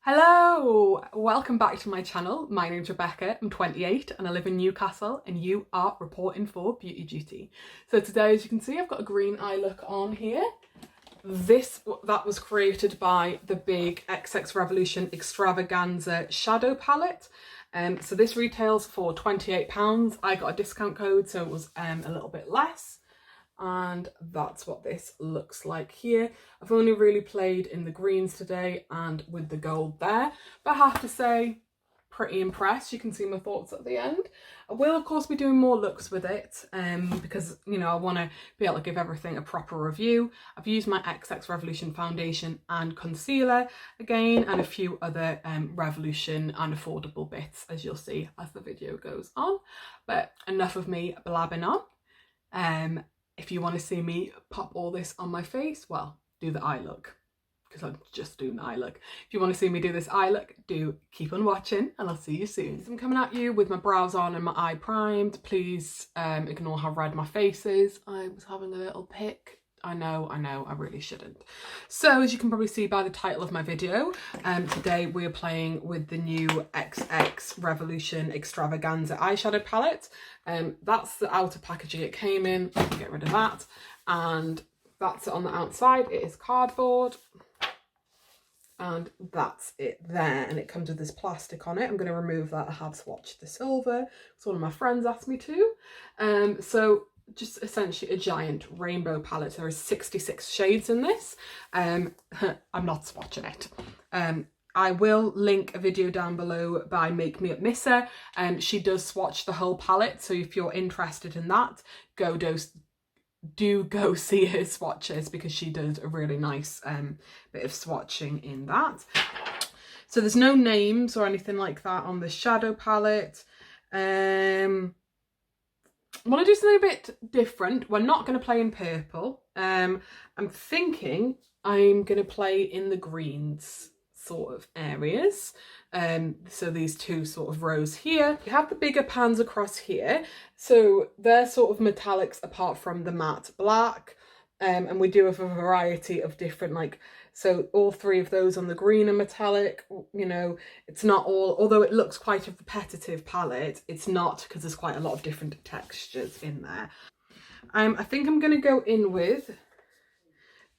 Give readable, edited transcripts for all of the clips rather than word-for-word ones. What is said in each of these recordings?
Hello, welcome back to my channel. My name's Rebecca, I'm 28 and I live in Newcastle and you are reporting for Beauty Duty. So today, as you can see, I've got a green eye look on here. That was created by the big Revolution XXtravaganza shadow palette. So this retails for £28. I got a discount code, so it was a little bit less. And that's what this looks like here. I've only really played in the greens today and with the gold there, but I have to say, pretty impressed. You can see my thoughts at the end. I will of course be doing more looks with it because, you know, I want to be able to give everything a proper review. I've used my Revolution foundation and concealer again, and a few other Revolution and affordable bits, as you'll see as the video goes on. But enough of me blabbing on. If you want to see me pop all this on my face, well, do the eye look, because I'm just doing the eye look. If you want to see me do this eye look, do keep on watching and I'll see you soon. So I'm coming at you with my brows on and my eye primed. Please ignore how red my face is. I was having a little pick. I know, I really shouldn't. So as you can probably see by the title of my video, today we are playing with the new Revolution XXtravaganza eyeshadow palette. That's the outer packaging it came in. Get rid of that. And that's it on the outside. It is cardboard. And that's it there. And it comes with this plastic on it. I'm going to remove that. I have swatched the silver. So one of my friends asked me to. So just essentially a giant rainbow palette. There are 66 shades in this. I'm not swatching it. I will link a video down below by Make Me Up Missa, and she does swatch the whole palette. So if you're interested in that, do go see her swatches, because she does a really nice bit of swatching in that. So there's no names or anything like that on the shadow palette. I want to do something a bit different. We're not going to play in purple. I'm thinking I'm going to play in the greens sort of areas. So these two sort of rows here. You have the bigger pans across here. So they're sort of metallics apart from the matte black. And we do have a variety of different, so all three of those on the green are metallic. You know, it's not all, although it looks quite a repetitive palette, it's not, because there's quite a lot of different textures in there. I think I'm going to go in with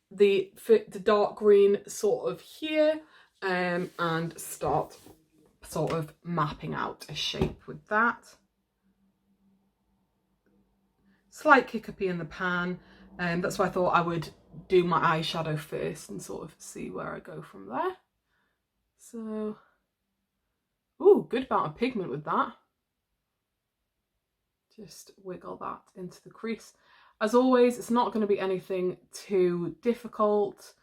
the dark green sort of here, and start sort of mapping out a shape with that. Slight kick-uppy in the pan. That's why I thought I would do my eyeshadow first and sort of see where I go from there. So, ooh, good amount of pigment with that. Just wiggle that into the crease. As always, it's not going to be anything too difficult.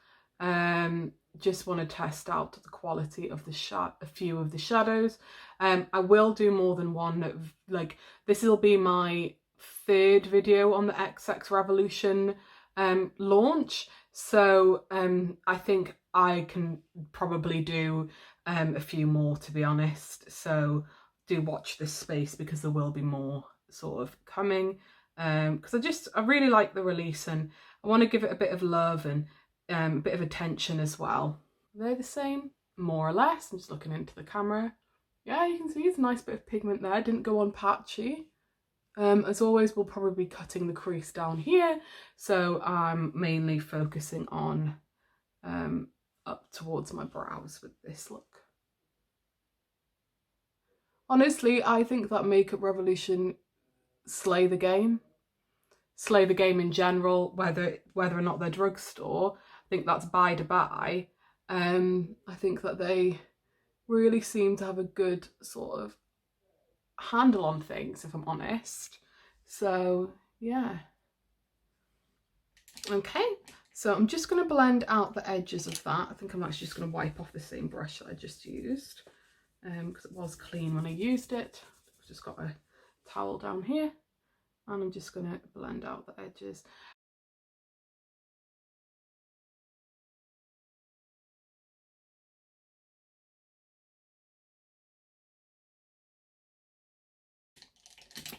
Just want to test out the quality of a few of the shadows. I will do more than one. This will be my third video on the Revolution launch, so I think I can probably do a few more, to be honest. So do watch this space, because there will be more sort of coming, because I really like the release and I want to give it a bit of love and a bit of attention as well. They're the same, more or less. I'm just looking into the camera. Yeah, you can see it's a nice bit of pigment there. Didn't go on patchy. As always, we'll probably be cutting the crease down here, so I'm mainly focusing on up towards my brows with this look. Honestly, I think that Makeup Revolution slay the game in general, whether or not they're drugstore. I think that's by the by. I think that they really seem to have a good sort of handle on things, if I'm honest. So yeah, okay, so I'm just going to blend out the edges of that. I think I'm actually just going to wipe off the same brush that I just used, because it was clean when I used it. I've just got a towel down here and I'm just going to blend out the edges.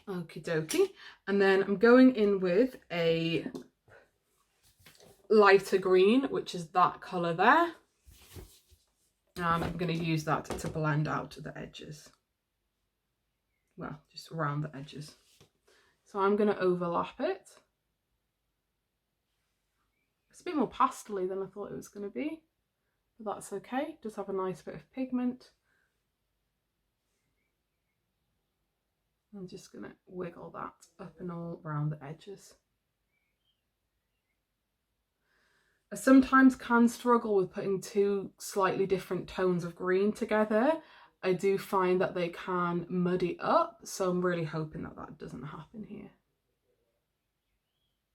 Okie dokie. And then I'm going in with a lighter green, which is that colour there. And I'm going to use that to blend out the edges. Well, just around the edges. So I'm going to overlap it. It's a bit more pastel-y than I thought it was going to be, but that's okay. It does have a nice bit of pigment. I'm just going to wiggle that up and all around the edges. I sometimes can struggle with putting two slightly different tones of green together. I do find that they can muddy up, so I'm really hoping that that doesn't happen here.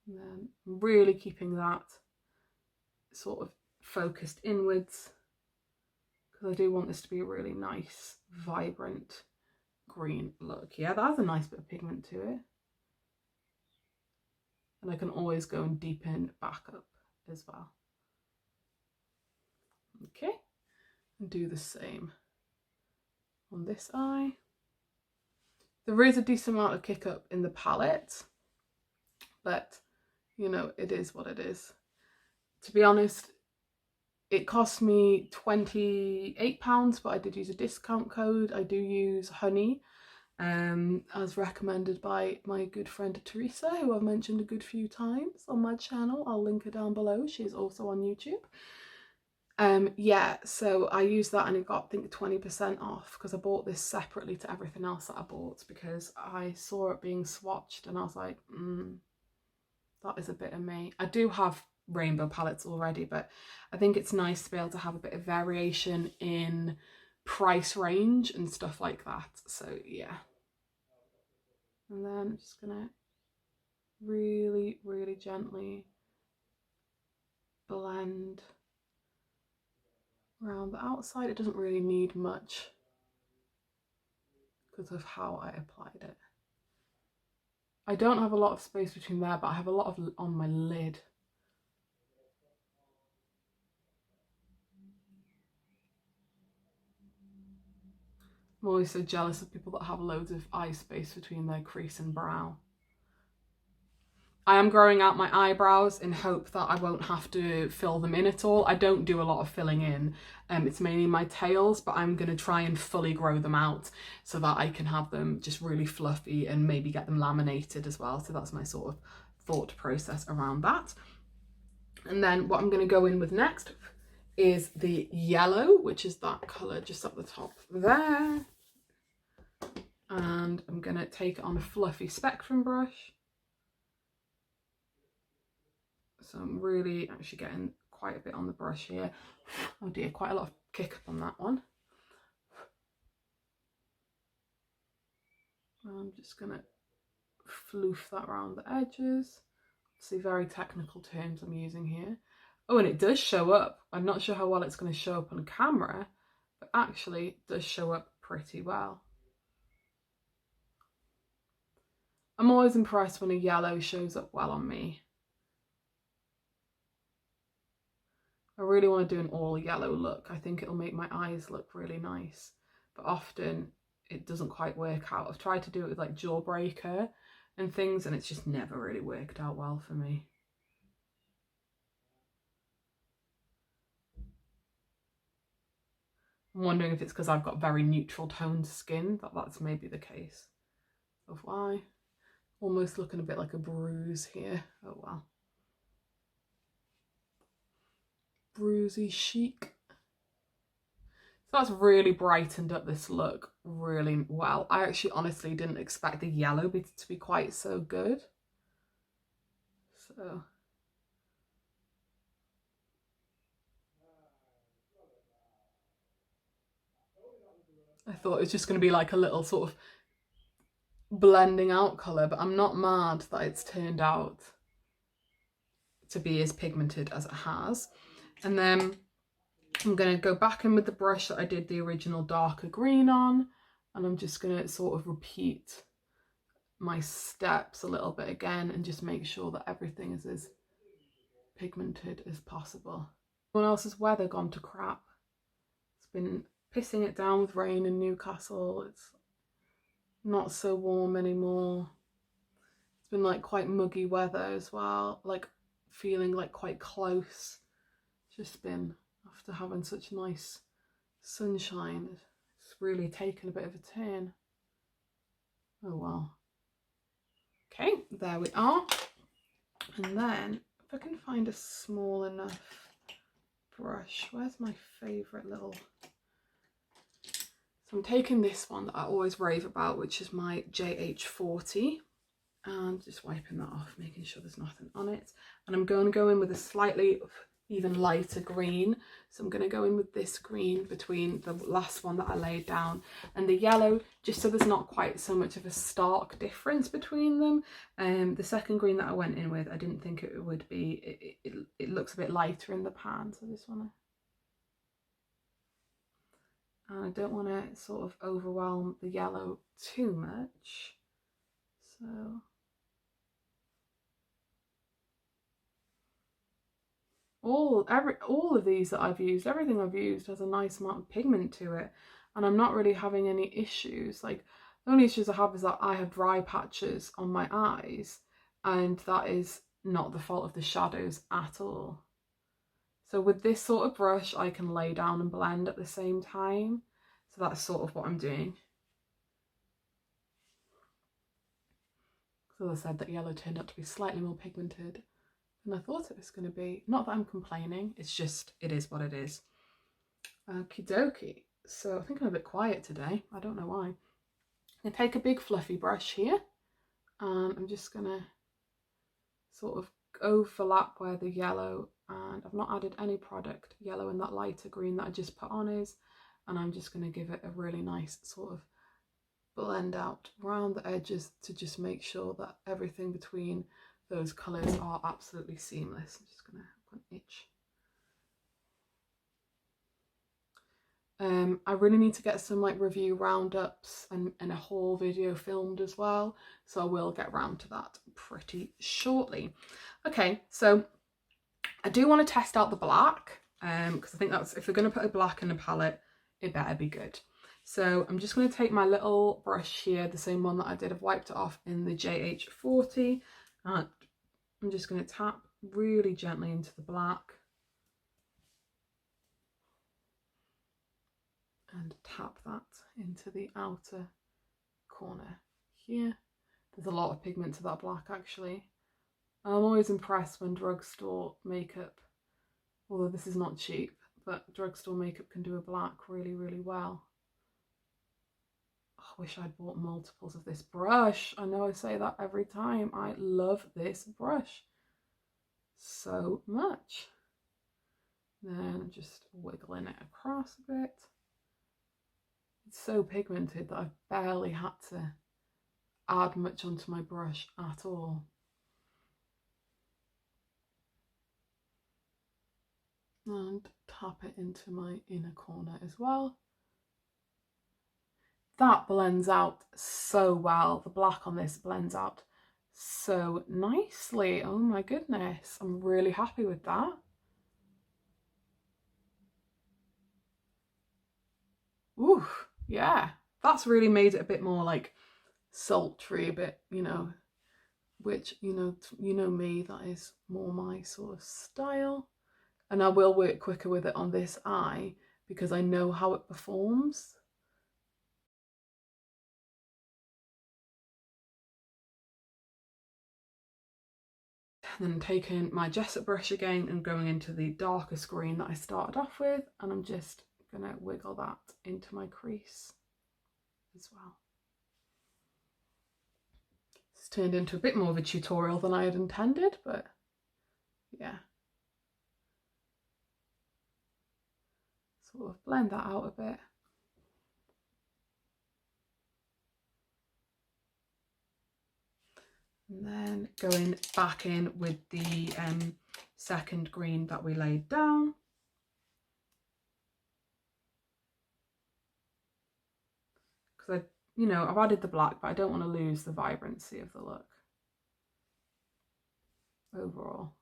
And then I'm really keeping that sort of focused inwards, because I do want this to be a really nice, vibrant green look. Yeah, that has a nice bit of pigment to it. And I can always go and deepen back up as well. Okay, and do the same on this eye. There is a decent amount of kick up in the palette, but you know, it is what it is. To be honest, it cost me £28, but I did use a discount code. I do use Honey, as recommended by my good friend Teresa, who I've mentioned a good few times on my channel. I'll link her down below. She's also on YouTube. Yeah, so I used that and it got, I think, 20% off, because I bought this separately to everything else that I bought, because I saw it being swatched and I was like, that is a bit of me. I do have rainbow palettes already, but I think it's nice to be able to have a bit of variation in price range and stuff like that. So yeah. And then I'm just gonna really, really gently blend around the outside. It doesn't really need much because of how I applied it. I don't have a lot of space between there, but I have a lot of on my lid. I'm always so jealous of people that have loads of eye space between their crease and brow. I am growing out my eyebrows in hope that I won't have to fill them in at all. I don't do a lot of filling in. It's mainly my tails, but I'm going to try and fully grow them out so that I can have them just really fluffy and maybe get them laminated as well. So that's my sort of thought process around that. And then what I'm going to go in with next is the yellow, which is that colour just up the top there. And I'm going to take it on a fluffy spectrum brush. So I'm really actually getting quite a bit on the brush here. Oh dear, quite a lot of kick up on that one. I'm just going to floof that around the edges. See, very technical terms I'm using here. Oh, and it does show up. I'm not sure how well it's going to show up on camera, but actually it does show up pretty well. I'm always impressed when a yellow shows up well on me. I really want to do an all yellow look. I think it'll make my eyes look really nice, but often it doesn't quite work out. I've tried to do it with like Jawbreaker and things, and it's just never really worked out well for me. I'm wondering if it's because I've got very neutral toned skin that's maybe the case of why. Almost looking a bit like a bruise here. Oh well. Bruisey chic. So that's really brightened up this look really well. I actually honestly didn't expect the yellow to be quite so good. So I thought it was just going to be like a little sort of blending out colour, but I'm not mad that it's turned out to be as pigmented as it has. And then I'm going to go back in with the brush that I did the original darker green on, and I'm just going to sort of repeat my steps a little bit again and just make sure that everything is as pigmented as possible. Everyone else's weather gone to crap. It's been pissing it down with rain in Newcastle. It's not so warm anymore. It's been like quite muggy weather as well, like feeling like quite close. Just been after having such nice sunshine. It's really taken a bit of a turn. Oh well. Okay, there we are. And then if I can find a small enough brush, where's my favourite little... So I'm taking this one that I always rave about, which is my JH40, and just wiping that off, making sure there's nothing on it. And I'm going to go in with a slightly even lighter green. So I'm going to go in with this green between the last one that I laid down and the yellow, just so there's not quite so much of a stark difference between them. The second green that I went in with, I didn't think it would be. It looks a bit lighter in the pan, so this one. And I don't want to sort of overwhelm the yellow too much. So all of these that I've used, everything I've used has a nice amount of pigment to it, and I'm not really having any issues. Like, the only issues I have is that I have dry patches on my eyes, and that is not the fault of the shadows at all. So with this sort of brush, I can lay down and blend at the same time. So that's sort of what I'm doing. So as I said, that yellow turned out to be slightly more pigmented than I thought it was going to be. Not that I'm complaining, it's just, it is what it is. Okie dokie. So I think I'm a bit quiet today. I don't know why. I'm going to take a big fluffy brush here, and I'm just going to sort of overlap where the yellow, and I've not added any product yellow, and that lighter green that I just put on is, and I'm just going to give it a really nice sort of blend out around the edges to just make sure that everything between those colours are absolutely seamless. I'm just going to have an itch. I really need to get some like review roundups and a haul video filmed as well, so I will get round to that pretty shortly. Okay, so I do want to test out the black, because I think that's, if we're going to put a black in a palette, it better be good. So I'm just going to take my little brush here, the same one that I did, I've wiped it off in the JH40, and I'm just going to tap really gently into the black and tap that into the outer corner here. There's a lot of pigment to that black actually. I'm always impressed when drugstore makeup, although this is not cheap, but drugstore makeup can do a black really, really well. I wish I'd bought multiples of this brush. I know I say that every time. I love this brush so much. Then just wiggling it across a bit. It's so pigmented that I've barely had to add much onto my brush at all. And tap it into my inner corner as well. That blends out so well. The black on this blends out so nicely. Oh my goodness, I'm really happy with that. Ooh, yeah, that's really made it a bit more like sultry, a bit, you know, which, you know me, that is more my sort of style. And I will work quicker with it on this eye because I know how it performs. And then taking my Jessup brush again and going into the darker screen that I started off with, and I'm just gonna wiggle that into my crease as well. It's turned into a bit more of a tutorial than I had intended, but yeah. Sort of blend that out a bit. And then going back in with the second green that we laid down. Because I've added the black, but I don't want to lose the vibrancy of the look overall.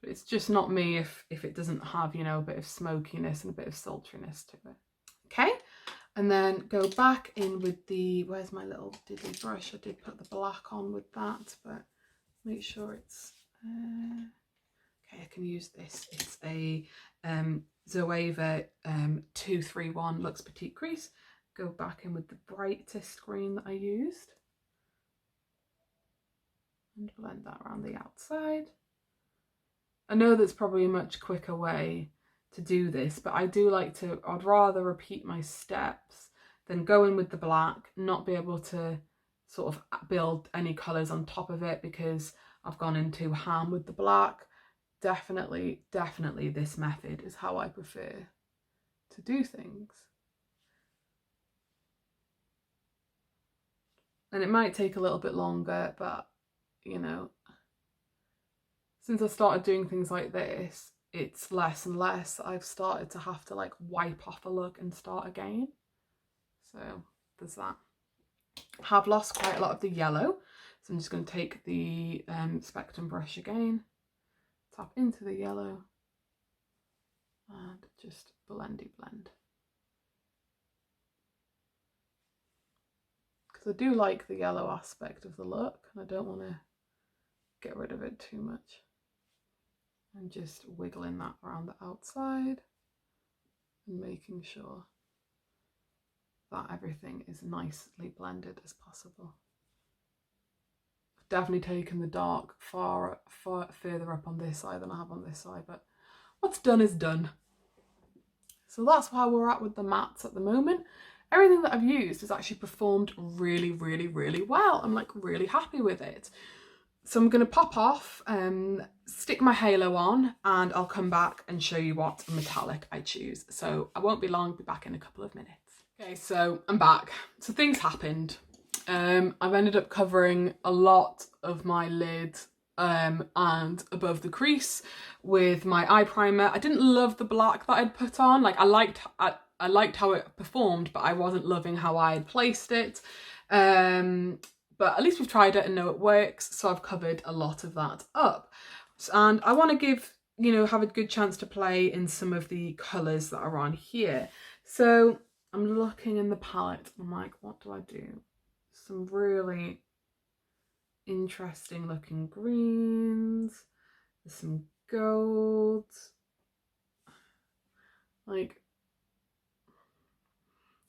But it's just not me if it doesn't have, a bit of smokiness and a bit of sultriness to it. Okay, and then go back in with the, where's my little diddly brush? I did put the black on with that, but make sure it's Okay, I can use this. It's a Zoeva 231 Luxe Petite Crease. Go back in with the brightest green that I used. And blend that around the outside. I know that's probably a much quicker way to do this, but I do like to, I'd rather repeat my steps than go in with the black, not be able to sort of build any colours on top of it because I've gone in too ham with the black. Definitely this method is how I prefer to do things. And it might take a little bit longer, but you know, since I started doing things like this, it's less and less I've started to have to like wipe off a look and start again. So there's that. I have lost quite a lot of the yellow, so I'm just going to take the Spectrum brush again, tap into the yellow and just blendy blend. Because I do like the yellow aspect of the look and I don't want to get rid of it too much. And just wiggling that around the outside and making sure that everything is nicely blended as possible. I've definitely taken the dark far further up on this side than I have on this side, but what's done is done. So that's where we're at with the mattes at the moment. Everything that I've used has actually performed really well. I'm like really happy with it. So I'm going to pop off, stick my halo on, and I'll come back and show you what metallic I choose. So I won't be long, I'll be back in a couple of minutes. Okay, so I'm back. So things happened. I've ended up covering a lot of my lid and above the crease with my eye primer. I didn't love the black that I'd put on. Like I liked how it performed, but I wasn't loving how I had placed it. But at least we've tried it and know it works, so I've covered a lot of that up. And I want to give, you know, have a good chance to play in some of the colours that are on here. So I'm looking in the palette and I'm like, what do I do? Some really interesting looking greens, there's some golds, like,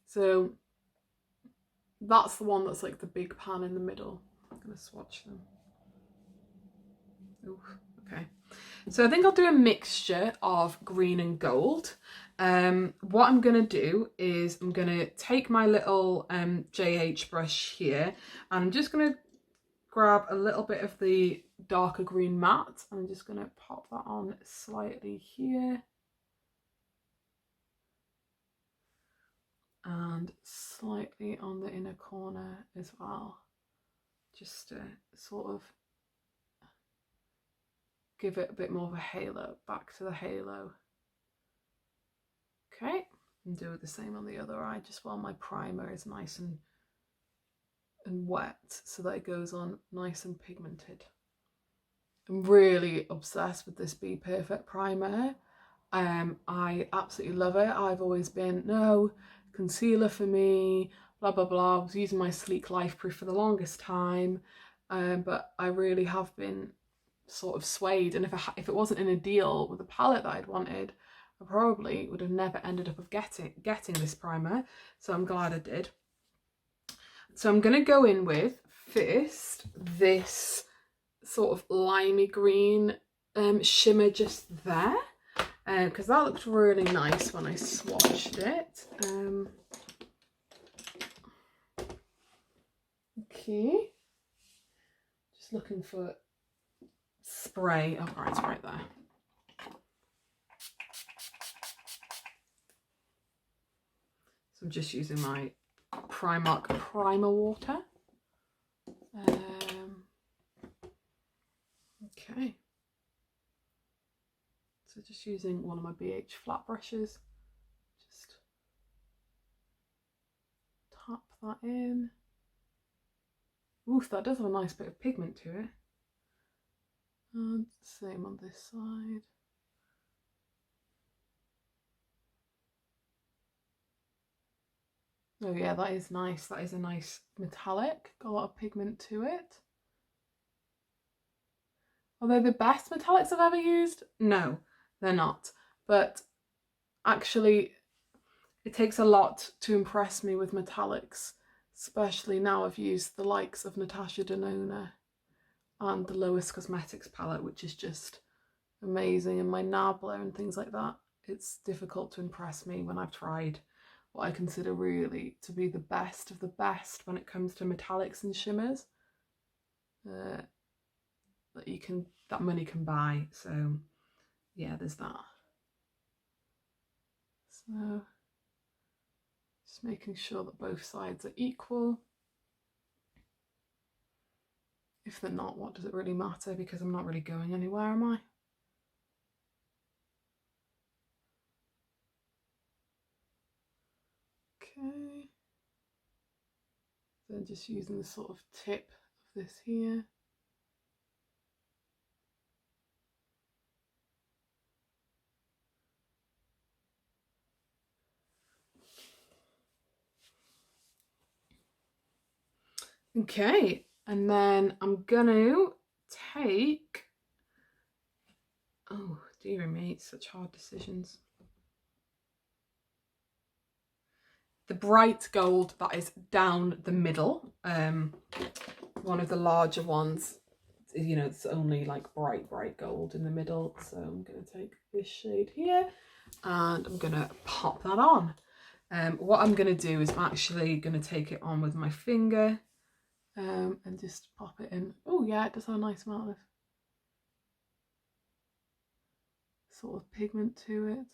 so that's the one that's like the big pan in the middle. I'm gonna swatch them. Ooh, okay. So I think I'll do a mixture of green and gold. What I'm gonna do is I'm gonna take my little JH brush here and I'm just gonna grab a little bit of the darker green matte and I'm just gonna pop that on slightly here. And slightly on the inner corner as well, just to sort of give it a bit more of a halo, back to the halo. Okay, and do the same on the other eye, just while my primer is nice and wet, so that it goes on nice and pigmented. I'm really obsessed with this Be Perfect primer. I absolutely love it. I've always been, no concealer for me, blah blah blah. I was using my Sleek Life Proof for the longest time, but I really have been sort of swayed, and if it wasn't in a deal with the palette that I'd wanted, I probably would have never ended up getting this primer, so I'm glad I did. So I'm going to go in with first this sort of limey green shimmer just there, because that looked really nice when I swatched it. Okay, just looking for spray. Oh right, it's right there. So I'm just using my Primark primer water. Okay, so just using one of my BH flat brushes, just tap that in. Oof, that does have a nice bit of pigment to it. And same on this side. Oh yeah, that is nice. That is a nice metallic, got a lot of pigment to it. Are they the best metallics I've ever used? No, they're not. But actually, it takes a lot to impress me with metallics, especially now I've used the likes of Natasha Denona and the Lois Cosmetics palette, which is just amazing, and my Nabla and things like that. It's difficult to impress me when I've tried what I consider really to be the best of the best when it comes to metallics and shimmers that money can buy. So yeah, there's that. So just making sure that both sides are equal. If they're not, what does it really matter? Because I'm not really going anywhere, am I? Okay. Then just using the sort of tip of this here. Okay, and then I'm gonna take, oh dear me, such hard decisions. The bright gold that is down the middle, one of the larger ones, you know, it's only like bright gold in the middle. So I'm gonna take this shade here and I'm gonna pop that on. What I'm gonna do is I'm actually gonna take it on with my finger. And just pop it in. Oh yeah, it does have a nice amount of sort of pigment to it.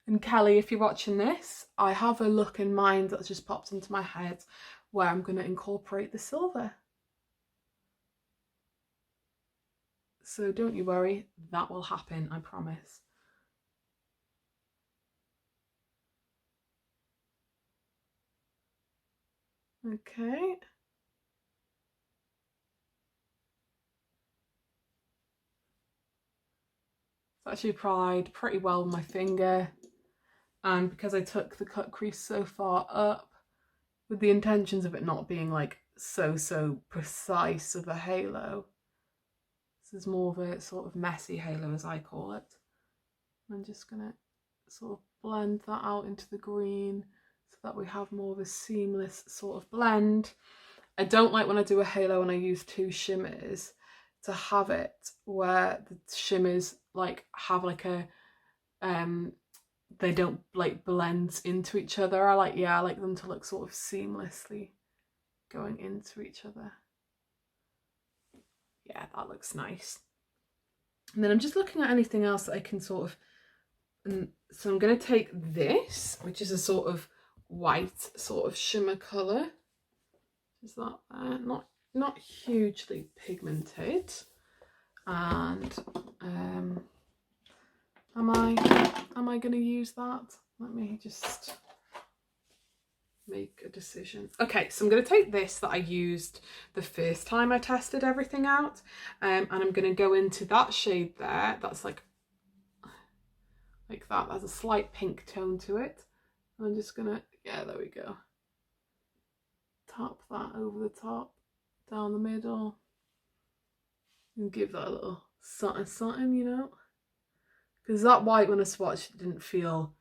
And Kelly, if you're watching this, I have a look in mind that's just popped into my head where I'm going to incorporate the silver. So don't you worry, that will happen, I promise. Okay. It's actually applied pretty well with my finger. And because I took the cut crease so far up, with the intentions of it not being like so precise of a halo, this is more of a sort of messy halo, as I call it. I'm just gonna sort of blend that out into the green so that we have more of a seamless sort of blend. I don't like when I do a halo and I use two shimmers to have it where the shimmers like have like a they don't like blend into each other. I like them to look sort of seamlessly going into each other. Yeah, that looks nice. And then I'm just looking at anything else that I can sort of, and so I'm going to take this, which is a sort of white sort of shimmer colour. Is that there? Not hugely pigmented. And am I going to use that? Let me just make a decision. Okay, so I'm going to take this that I used the first time I tested everything out, and I'm going to go into that shade there. That's like that. There's a slight pink tone to it. I'm just gonna, yeah, there we go. Tap that over the top, down the middle, and give that a little something, you know, because that white when I swatched didn't feel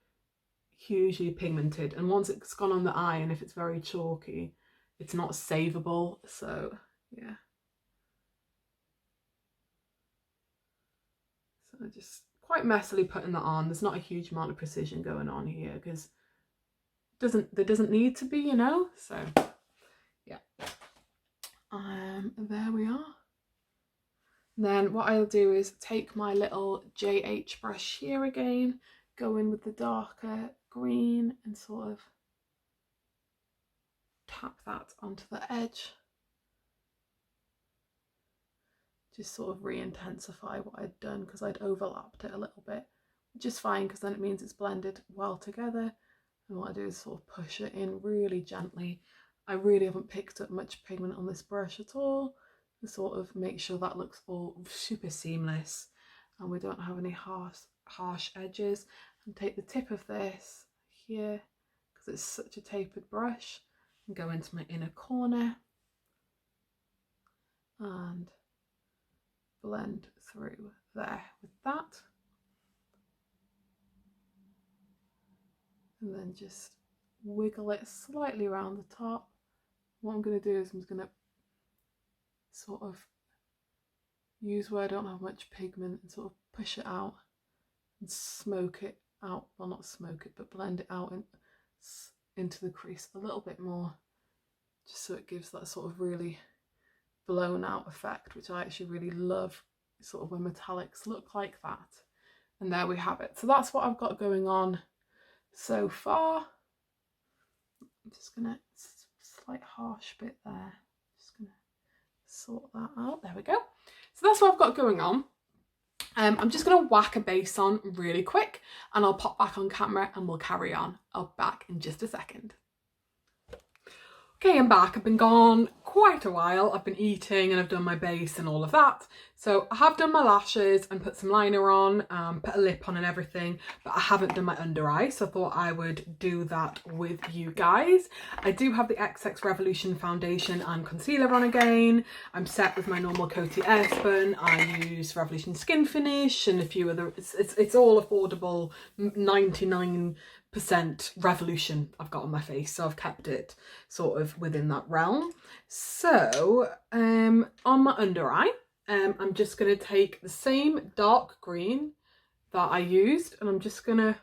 hugely pigmented, and once it's gone on the eye, and if it's very chalky, it's not savable. So yeah, so just quite messily putting that on. There's not a huge amount of precision going on here because there doesn't need to be, you know. So yeah, there we are. And then what I'll do is take my little JH brush here again, go in with the darker green and sort of tap that onto the edge. Just sort of re-intensify what I'd done because I'd overlapped it a little bit, which is fine because then it means it's blended well together. And what I do is sort of push it in really gently. I really haven't picked up much pigment on this brush at all to sort of make sure that looks all super seamless and we don't have any harsh edges. And take the tip of this here, because it's such a tapered brush, and go into my inner corner and blend through there with that. And then just wiggle it slightly around the top. What I'm going to do is I'm just going to sort of use where I don't have much pigment and sort of push it out and smoke it out. Well, not smoke it, but blend it out into the crease a little bit more, just so it gives that sort of really blown out effect, which I actually really love, sort of when metallics look like that. And there we have it. So that's what I've got going on so far. I'm just gonna, slight harsh bit there, just gonna sort that out. There we go. So that's what I've got going on. I'm just gonna whack a base on really quick and I'll pop back on camera and we'll carry on. I'll be back in just a second. Okay, I'm back. I've been gone quite a while. I've been eating and I've done my base and all of that. So I have done my lashes and put some liner on, put a lip on and everything, but I haven't done my under eye. So I thought I would do that with you guys. I do have the XX Revolution foundation and concealer on again. I'm set with my normal Coty Airspun. I use Revolution Skin Finish and a few other, it's all affordable, 99% Revolution I've got on my face, so I've kept it sort of within that realm. So on my under eye, I'm just going to take the same dark green that I used, and I'm just going to,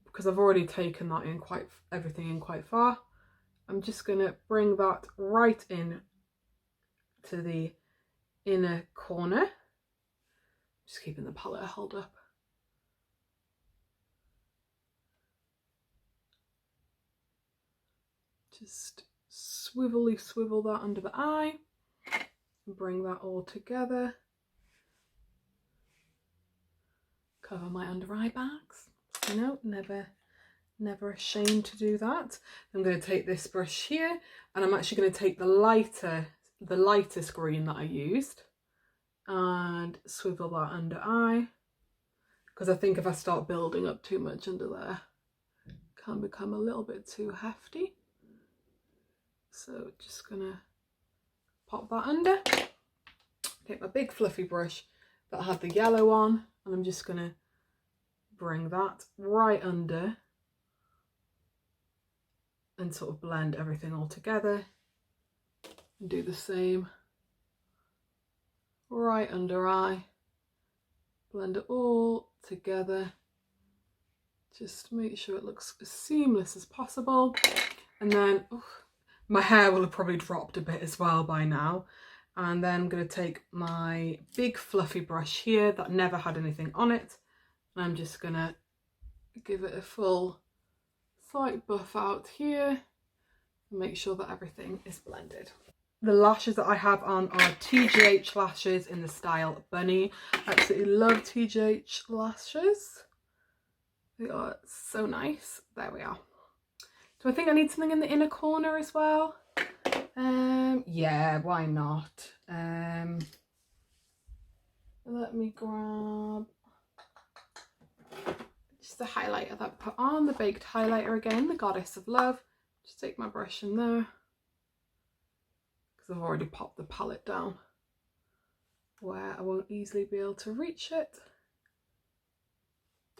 because I've already taken that in everything in quite far, I'm just going to bring that right in to the inner corner, just keeping the palette held up. Just swivel that under the eye and bring that all together. Cover my under eye bags, you know, never ashamed to do that. I'm going to take this brush here and I'm actually going to take the lightest green that I used and swivel that under eye, because I think if I start building up too much under there, it can become a little bit too hefty. So just gonna pop that under, take my big fluffy brush that had the yellow on, and I'm just gonna bring that right under and sort of blend everything all together, and do the same right under eye, blend it all together, just make sure it looks as seamless as possible. And then my hair will have probably dropped a bit as well by now. And then I'm going to take my big fluffy brush here that never had anything on it. And I'm just going to give it a full slight buff out here and make sure that everything is blended. The lashes that I have on are TGH lashes in the style Bunny. I absolutely love TGH lashes. They are so nice. There we are. Do I think I need something in the inner corner as well? Yeah, why not? Let me grab just the highlighter that I put on, the baked highlighter again, the Goddess of Love. Just take my brush in there, because I've already popped the palette down where I won't easily be able to reach it.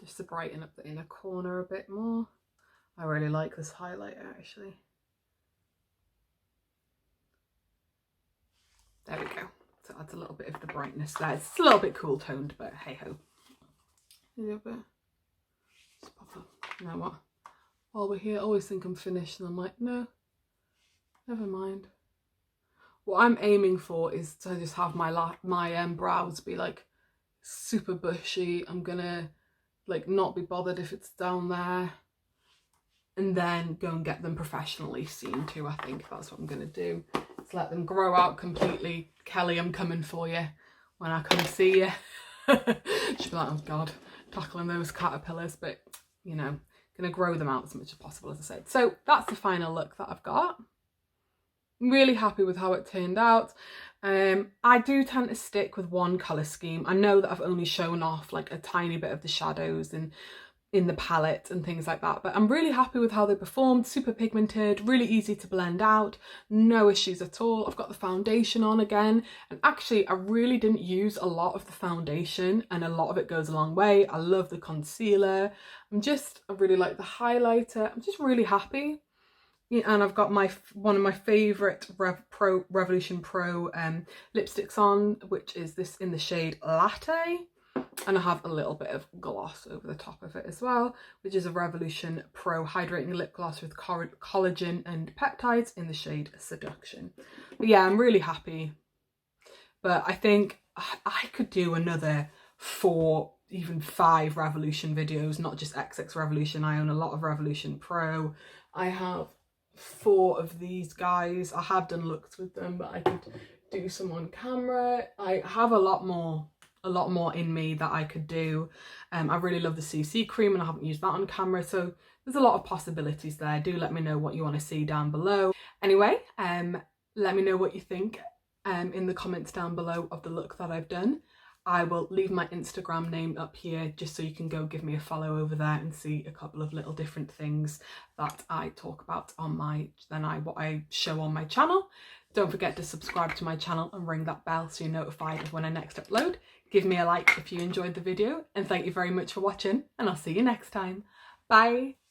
Just to brighten up the inner corner a bit more. I really like this highlighter actually. There we go. So it adds a little bit of the brightness there. It's a little bit cool toned, but hey ho. Just pop up. You know what? While we're here, I always think I'm finished and I'm like, no, never mind. What I'm aiming for is to just have my brows be like super bushy. I'm gonna like not be bothered if it's down there, and then go and get them professionally seen too. I think that's what I'm gonna do. Just let them grow out completely. Kelly, I'm coming for you when I come see you. She'll be like, oh God, tackling those caterpillars, but you know, gonna grow them out as much as possible, as I said. So that's the final look that I've got. I'm really happy with how it turned out. I do tend to stick with one colour scheme. I know that I've only shown off like a tiny bit of the shadows and in the palette and things like that. But I'm really happy with how they performed. Super pigmented, really easy to blend out, no issues at all. I've got the foundation on again, and actually I really didn't use a lot of the foundation, and a lot of it goes a long way. I love the concealer. I really like the highlighter. I'm just really happy. Yeah, and I've got one of my favourite Revolution Pro lipsticks on, which is this in the shade Latte. And I have a little bit of gloss over the top of it as well, which is a Revolution Pro Hydrating Lip Gloss with collagen and peptides in the shade Seduction. But yeah, I'm really happy. But I think I could do another 4, even 5 Revolution videos, not just XX Revolution. I own a lot of Revolution Pro. I have 4 of these guys. I have done looks with them, but I could do some on camera. I have a lot more in me that I could do. I really love the CC cream, and I haven't used that on camera, so there's a lot of possibilities there. Do let me know what you want to see down below. Anyway, let me know what you think in the comments down below of the look that I've done. I will leave my Instagram name up here just so you can go give me a follow over there and see a couple of little different things that I talk about on what I show on my channel. Don't forget to subscribe to my channel and ring that bell so you're notified of when I next upload. Give me a like if you enjoyed the video, and thank you very much for watching, and I'll see you next time. Bye!